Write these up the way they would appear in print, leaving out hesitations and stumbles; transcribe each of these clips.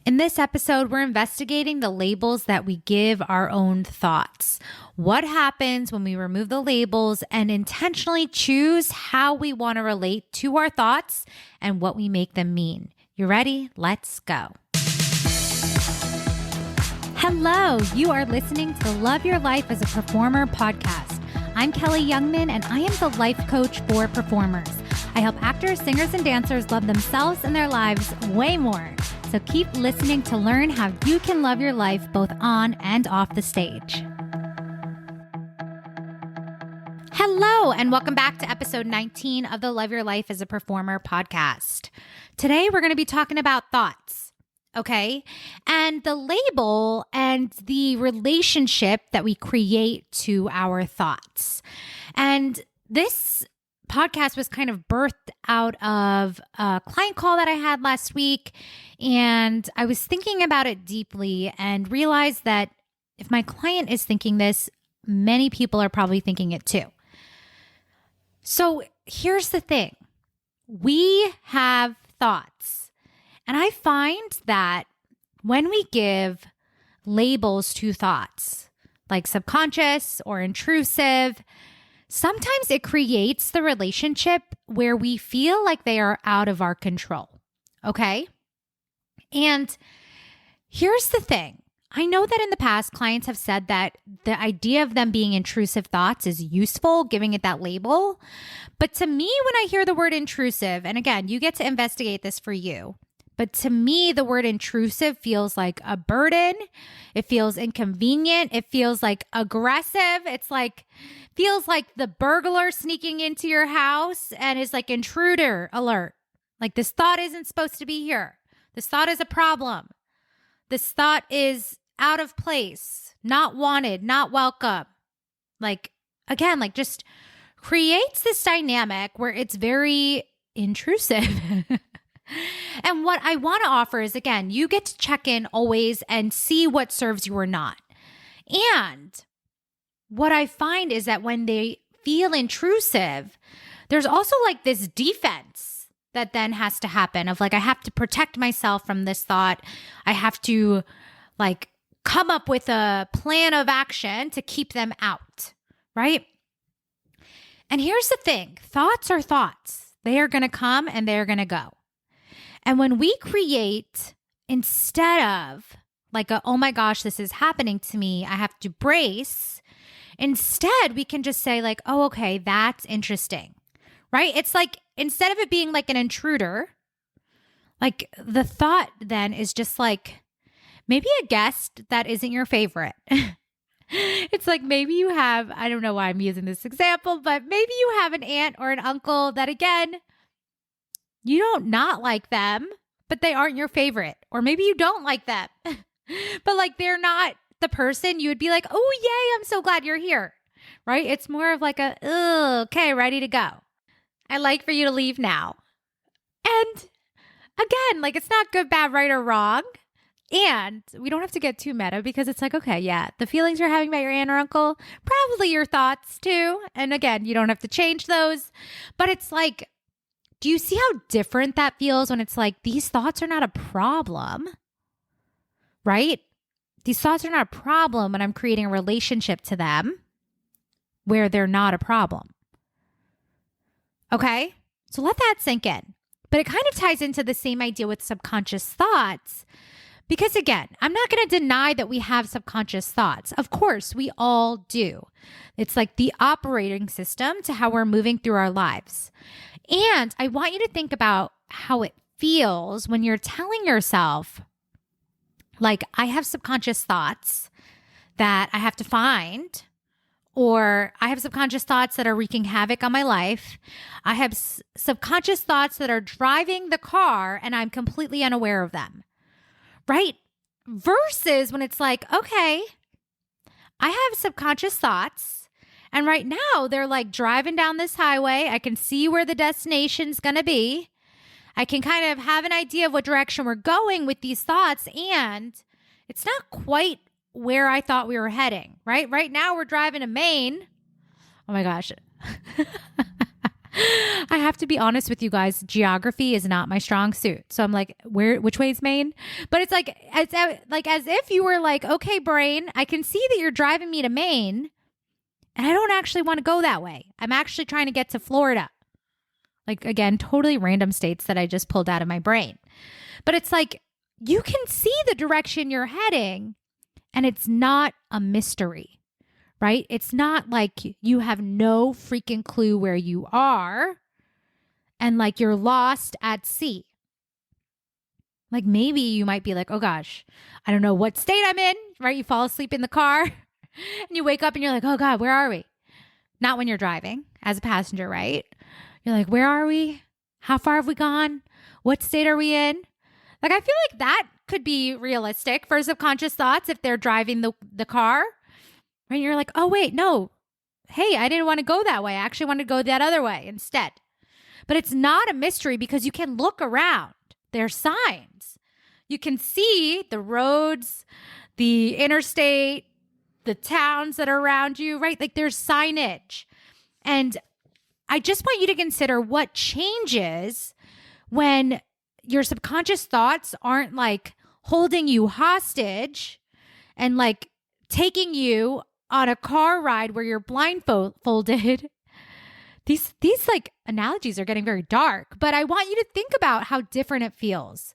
In this episode, we're investigating the labels that we give our own thoughts. What happens when we remove the labels and intentionally choose how we want to relate to our thoughts and what we make them mean? You ready? Let's go. Hello, you are listening to the Love Your Life as a Performer podcast. I'm Kelly Youngman, and I am the life coach for performers. I help actors, singers, and dancers love themselves and their lives way more. So keep listening to learn how you can love your life both on and off the stage. Hello, and welcome back to episode 19 of the Love Your Life as a Performer podcast. Today, we're going to be talking about thoughts, okay? And the label and the relationship that we create to our thoughts. And this podcast was kind of birthed out of a client call that I had last week. And I was thinking about it deeply and realized that if my client is thinking this, many people are probably thinking it too. So here's the thing. We have thoughts. And I find that when we give labels to thoughts, like subconscious or intrusive, sometimes it creates the relationship where we feel like they are out of our control, okay? And here's the thing. I know that in the past, clients have said that the idea of them being intrusive thoughts is useful, giving it that label. But to me, when I hear the word intrusive, and again, you get to investigate this for you, but to me, the word intrusive feels like a burden. It feels inconvenient. It feels like aggressive. Feels like the burglar sneaking into your house and is like intruder alert. Like this thought isn't supposed to be here. This thought is a problem. This thought is out of place, not wanted, not welcome. Just creates this dynamic where it's very intrusive. And what I want to offer is, again, you get to check in always and see what serves you or not. And what I find is that when they feel intrusive, there's also like this defense that then has to happen of like, I have to protect myself from this thought. I have to like come up with a plan of action to keep them out, right? And here's the thing. Thoughts are thoughts. They are going to come and they're going to go. And when we create, instead of like, oh my gosh, this is happening to me, I have to brace, instead we can just say like, oh, okay, that's interesting, right? It's like, instead of it being like an intruder, like the thought then is just like, maybe a guest that isn't your favorite. It's like maybe you have, I don't know why I'm using this example, but maybe you have an aunt or an uncle that again, you don't not like them, but they aren't your favorite. Or maybe you don't like them, but like they're not the person you would be like, oh, yay, I'm so glad you're here, right? It's more of like okay, ready to go. I'd like for you to leave now. And again, like it's not good, bad, right, or wrong. And we don't have to get too meta because it's like, okay, yeah, the feelings you're having about your aunt or uncle, probably your thoughts too. And again, you don't have to change those, but it's like, do you see how different that feels when it's like, these thoughts are not a problem, right? These thoughts are not a problem when I'm creating a relationship to them where they're not a problem. Okay? So let that sink in. But it kind of ties into the same idea with subconscious thoughts. Because again, I'm not going to deny that we have subconscious thoughts. Of course, we all do. It's like the operating system to how we're moving through our lives. And I want you to think about how it feels when you're telling yourself, like, I have subconscious thoughts that I have to find, or I have subconscious thoughts that are wreaking havoc on my life. I have subconscious thoughts that are driving the car and I'm completely unaware of them. Right? Versus when it's like, okay, I have subconscious thoughts and right now they're like driving down this highway. I can see where the destination's going to be. I can kind of have an idea of what direction we're going with these thoughts, and it's not quite where I thought we were heading, right? Right now we're driving to Maine. Oh my gosh. I have to be honest with you guys. Geography is not my strong suit. So I'm like, which way is Maine? But it's like, as if you were like, okay, brain, I can see that you're driving me to Maine and I don't actually want to go that way. I'm actually trying to get to Florida. Like, again, totally random states that I just pulled out of my brain. But it's like, you can see the direction you're heading and it's not a mystery, right? It's not like you have no freaking clue where you are and like you're lost at sea. Like maybe you might be like, oh gosh, I don't know what state I'm in, right? You fall asleep in the car and you wake up and you're like, oh God, where are we? Not when you're driving as a passenger, right? You're like, where are we? How far have we gone? What state are we in? Like, I feel like that could be realistic for subconscious thoughts if they're driving the car. Right? You're like, oh, wait, no. Hey, I didn't want to go that way. I actually wanted to go that other way instead. But it's not a mystery because you can look around. There's signs. You can see the roads, the interstate, the towns that are around you, right? Like there's signage. And I just want you to consider what changes when your subconscious thoughts aren't like holding you hostage and like taking you on a car ride where you're blindfolded. These like analogies are getting very dark, but I want you to think about how different it feels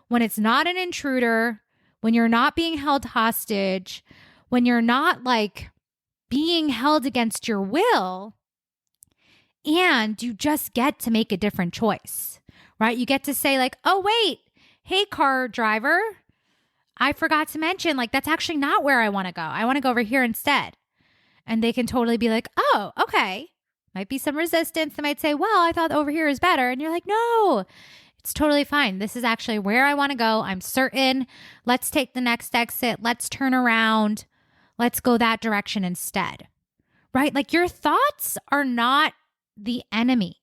when it's not an intruder, when you're not being held hostage, when you're not like being held against your will. And you just get to make a different choice, right? You get to say like, oh, wait, hey, car driver, I forgot to mention, like, that's actually not where I want to go. I want to go over here instead. And they can totally be like, oh, okay. Might be some resistance. They might say, well, I thought over here is better. And you're like, no, it's totally fine. This is actually where I want to go. I'm certain. Let's take the next exit. Let's turn around. Let's go that direction instead, right? Like your thoughts are not the enemy.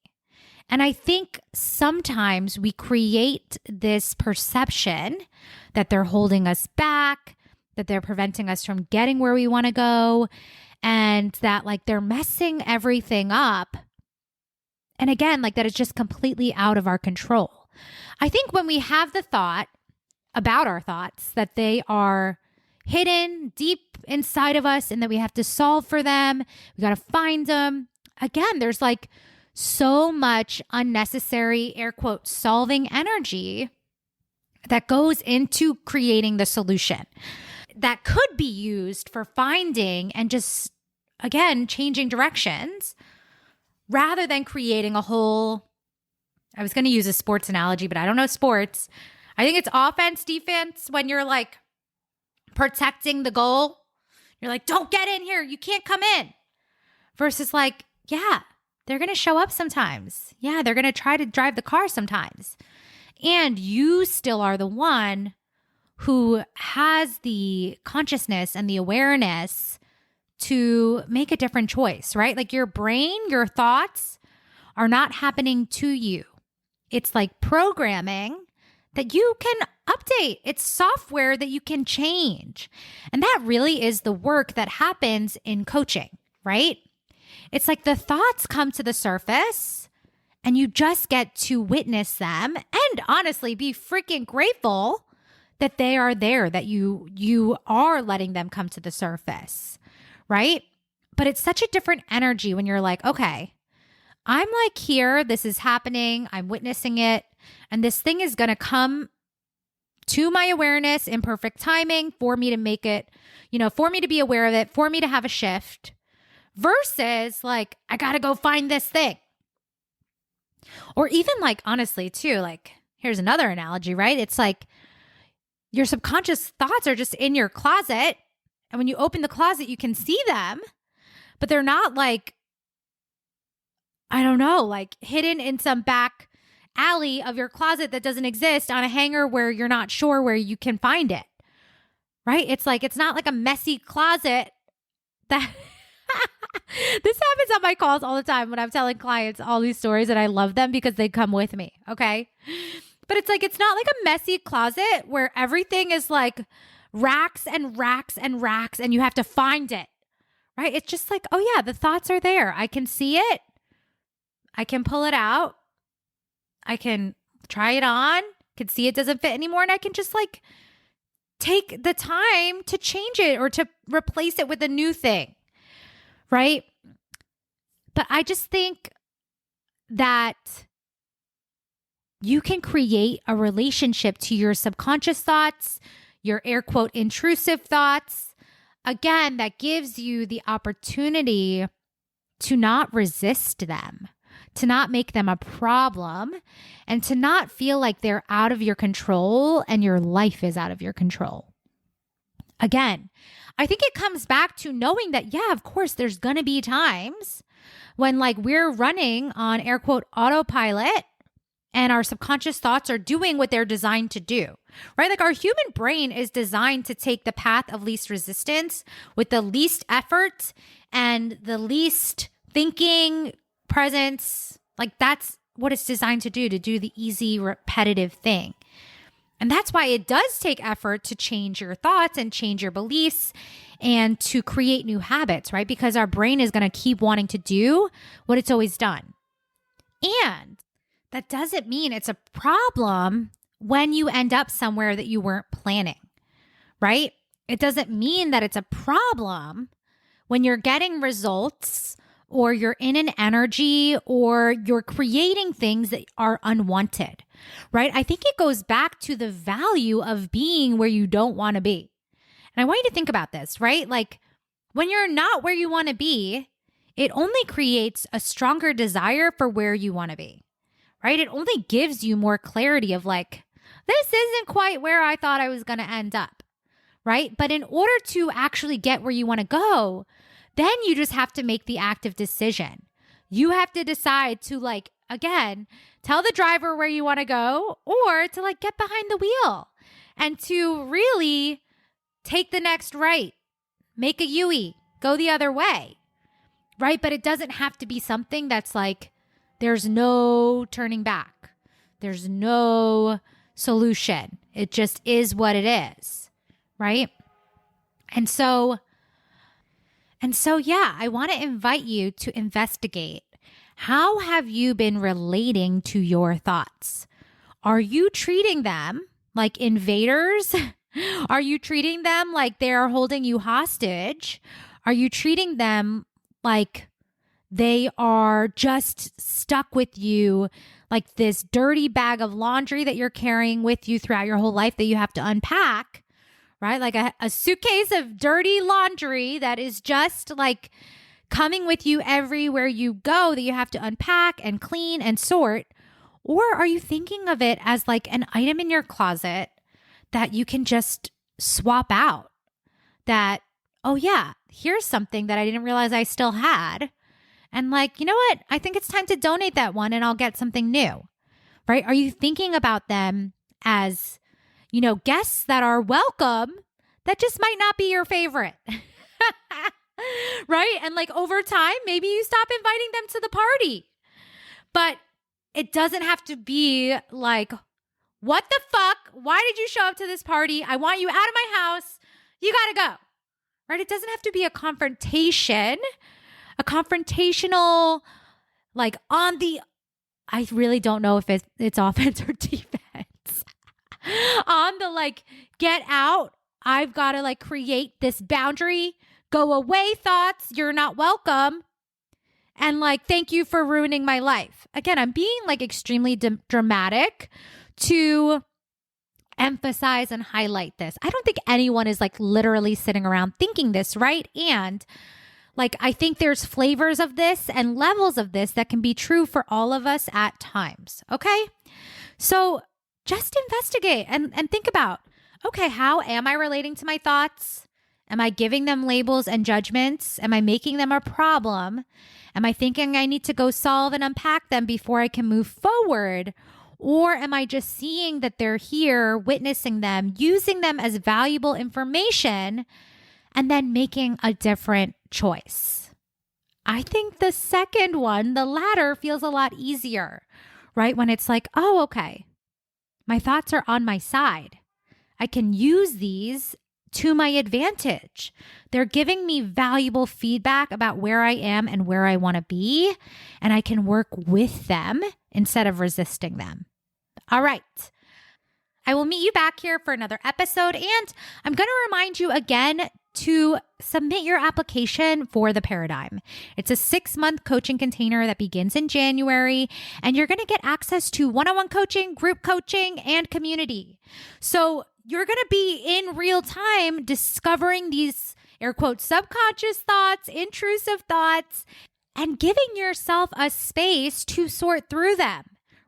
And I think sometimes we create this perception that they're holding us back, that they're preventing us from getting where we want to go, and that like they're messing everything up. And again, like that is just completely out of our control. I think when we have the thought about our thoughts that they are hidden deep inside of us and that we have to solve for them, we got to find them. Again, there's like so much unnecessary, air quote, solving energy that goes into creating the solution that could be used for finding and just, again, changing directions rather than creating a whole, I was going to use a sports analogy, but I don't know sports. I think it's offense, defense when you're like protecting the goal. You're like, don't get in here. You can't come in. Versus like, yeah, they're going to show up sometimes. Yeah, they're going to try to drive the car sometimes. And you still are the one who has the consciousness and the awareness to make a different choice, right? Like your brain, your thoughts are not happening to you. It's like programming that you can update. It's software that you can change. And that really is the work that happens in coaching, right? It's like the thoughts come to the surface and you just get to witness them and honestly be freaking grateful that they are there, that you are letting them come to the surface, right? But it's such a different energy when you're like, okay, I'm like here, this is happening, I'm witnessing it, and this thing is going to come to my awareness in perfect timing for me to make it, for me to be aware of it, for me to have a shift. Versus like, I got to go find this thing. Or even like, honestly too, like here's another analogy, right? It's like your subconscious thoughts are just in your closet. And when you open the closet, you can see them, but they're not like, I don't know, like hidden in some back alley of your closet that doesn't exist on a hanger where you're not sure where you can find it, right? It's like, it's not like a messy closet that... This happens on my calls all the time when I'm telling clients all these stories and I love them because they come with me. Okay. But it's like, it's not like a messy closet where everything is like racks and racks and racks and you have to find it, right? It's just like, oh yeah, the thoughts are there. I can see it. I can pull it out. I can try it on, can see it doesn't fit anymore, and I can just like take the time to change it or to replace it with a new thing, right? But I just think that you can create a relationship to your subconscious thoughts, your air quote intrusive thoughts. Again, that gives you the opportunity to not resist them, to not make them a problem, and to not feel like they're out of your control and your life is out of your control. Again, I think it comes back to knowing that, yeah, of course, there's going to be times when like we're running on air quote autopilot and our subconscious thoughts are doing what they're designed to do, right? Like our human brain is designed to take the path of least resistance with the least effort and the least thinking presence. Like that's what it's designed to do the easy, repetitive thing. And that's why it does take effort to change your thoughts and change your beliefs and to create new habits, right? Because our brain is going to keep wanting to do what it's always done. And that doesn't mean it's a problem when you end up somewhere that you weren't planning, right? It doesn't mean that it's a problem when you're getting results or you're in an energy or you're creating things that are unwanted, right? I think it goes back to the value of being where you don't want to be. And I want you to think about this, right? Like when you're not where you want to be, it only creates a stronger desire for where you want to be, right? It only gives you more clarity of like, this isn't quite where I thought I was going to end up, right? But in order to actually get where you want to go, then you just have to make the active decision. You have to decide to like, again, tell the driver where you want to go or to like get behind the wheel and to really take the next right, make a U-turn, go the other way, right? But it doesn't have to be something that's like, there's no turning back. There's no solution. It just is what it is, right? And so yeah, I want to invite you to investigate. How have you been relating to your thoughts? Are you treating them like invaders? Are you treating them like they're holding you hostage? Are you treating them like they are just stuck with you, like this dirty bag of laundry that you're carrying with you throughout your whole life that you have to unpack, right? Like a suitcase of dirty laundry that is just like coming with you everywhere you go that you have to unpack and clean and sort? Or are you thinking of it as like an item in your closet that you can just swap out? That, oh yeah, here's something that I didn't realize I still had. And like, you know what? I think it's time to donate that one and I'll get something new, right? Are you thinking about them as, you know, guests that are welcome that just might not be your favorite, right? And like over time, maybe you stop inviting them to the party, but it doesn't have to be like, what the fuck? Why did you show up to this party? I want you out of my house. You got to go, right? It doesn't have to be a confrontational, like I really don't know if it's offense or defense. On the like, get out. I've got to like create this boundary, go away thoughts. You're not welcome. And like, thank you for ruining my life. Again, I'm being like extremely dramatic to emphasize and highlight this. I don't think anyone is like literally sitting around thinking this, right? And like, I think there's flavors of this and levels of this that can be true for all of us at times. Okay. So just investigate and think about, okay, how am I relating to my thoughts? Am I giving them labels and judgments? Am I making them a problem? Am I thinking I need to go solve and unpack them before I can move forward? Or am I just seeing that they're here, witnessing them, using them as valuable information, and then making a different choice? I think the second one, the latter, feels a lot easier, right? When it's like, oh, okay, my thoughts are on my side. I can use these to my advantage. They're giving me valuable feedback about where I am and where I want to be, and I can work with them instead of resisting them. All right. I will meet you back here for another episode, and I'm going to remind you again to submit your application for the Paradigm. It's a 6-month coaching container that begins in January, and you're going to get access to one-on-one coaching, group coaching, and community. So you're going to be in real time discovering these air quotes, subconscious thoughts, intrusive thoughts, and giving yourself a space to sort through them.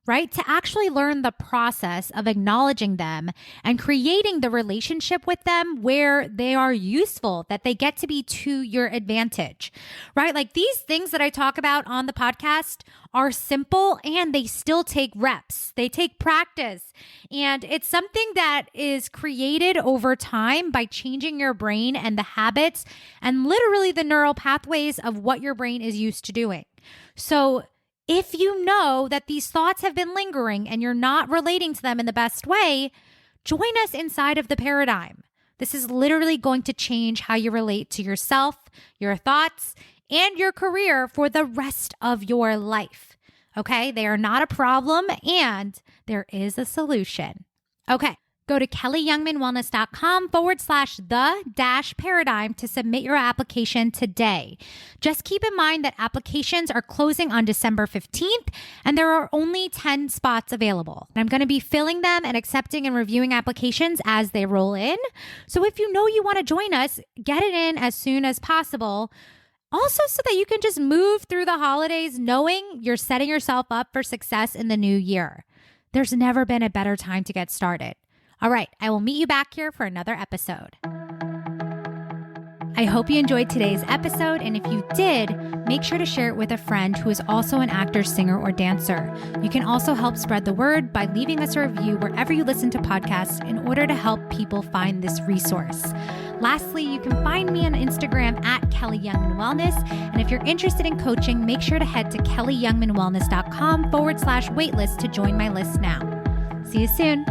Right? To actually learn the process of acknowledging them and creating the relationship with them where they are useful, that they get to be to your advantage, right? Like these things that I talk about on the podcast are simple and they still take reps. They take practice. And it's something that is created over time by changing your brain and the habits and literally the neural pathways of what your brain is used to doing. So if you know that these thoughts have been lingering and you're not relating to them in the best way, join us inside of the Paradigm. This is literally going to change how you relate to yourself, your thoughts, and your career for the rest of your life. Okay? They are not a problem and there is a solution. Okay. Go to kellyyoungmanwellness.com/the-paradigm to submit your application today. Just keep in mind that applications are closing on December 15th and there are only 10 spots available. I'm going to be filling them and accepting and reviewing applications as they roll in. So if you know you want to join us, get it in as soon as possible. Also, so that you can just move through the holidays knowing you're setting yourself up for success in the new year. There's never been a better time to get started. All right, I will meet you back here for another episode. I hope you enjoyed today's episode, and if you did, make sure to share it with a friend who is also an actor, singer, or dancer. You can also help spread the word by leaving us a review wherever you listen to podcasts in order to help people find this resource. Lastly, you can find me on Instagram at Kelly Youngman Wellness, and if you're interested in coaching, make sure to head to kellyyoungmanwellness.com/waitlist to join my list now. See you soon.